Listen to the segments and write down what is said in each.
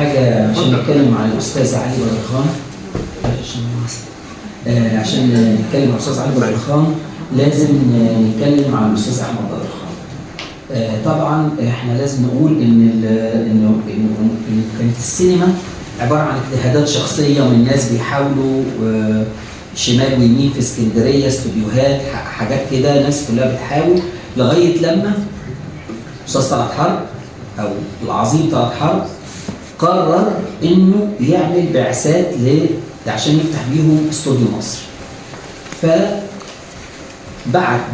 حاجة عشان نتكلم عن الأستاذ علي بدرخان. عشان نتكلم عن الأستاذ علي بدرخان لازم نتكلم عن الأستاذ أحمد بدرخان. طبعا احنا لازم نقول إنه كانت السينما عبارة عن اجتهادات شخصية من ناس بيحاولوا شمال ويمين في اسكندرية، استوديوهات، حاجات كده، ناس كلها بتحاول لغاية لما أستاذ طلعت حرب أو العظيم طلعت حرب قرر إنه يعمل بعثات عشان يفتح بيهم استوديو مصر. فبعت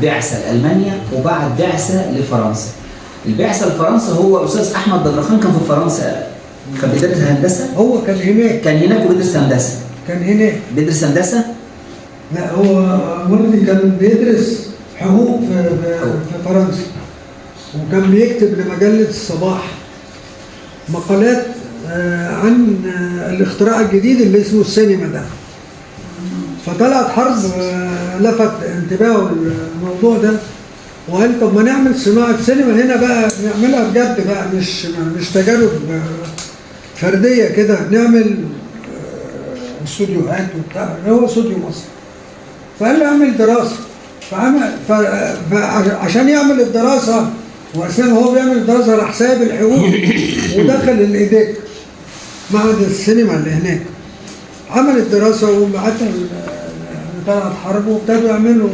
بعثة لألمانيا وبعت بعثة لفرنسا. البعثة لفرنسا هو أستاذ أحمد بدرخان كان في فرنسا، كان بيدرس هندسة. هو كان هناك وبيدرس هندسة. كان هناك بيدرس هندسة؟ لا، هو والدي كان بيدرس حقوق في فرنسا، وكان بيكتب لمجلة الصباح مقالات عن الاختراع الجديد اللي اسمه السينما ده. فطلعت حرب لفت انتباهه الموضوع ده وقال طب ما نعمل صناعة سينما هنا بقى، نعملها بجد بقى، مش تجارب فردية كده، نعمل استوديوهات وبتاع، هو استوديو مصر. فقال له اعمل دراسة. عشان يعمل الدراسة وأثناء هو بيعمل الدراسة راح سايب الحقوق ودخل الإيديك معهد السينما اللي هناك، عمل الدراسة وبعتها لطلعت حرب وابتدوا يعملوا